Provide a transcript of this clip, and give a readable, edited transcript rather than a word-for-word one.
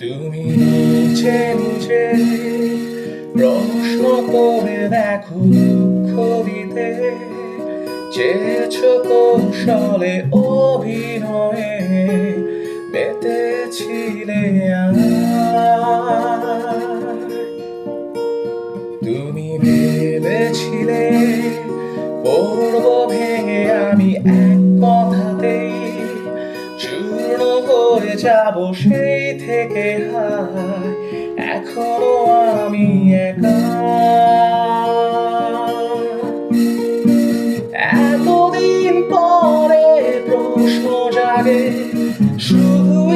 তুমি নিচে নিচে প্রশ্ন করে দেখো, দুঃখ দিতে চেয়েছো কৌশলে, অভিনয়ে মেতেছিলে তুমি ভেবেছিলে পড়বো ভেঙে আমি এক কথাতেই, চূর্ণ হয়ে যাব সেই থেকে। হায়, এখনো আমি একা। এতদিন পরে প্রশ্ন জাগে শুধু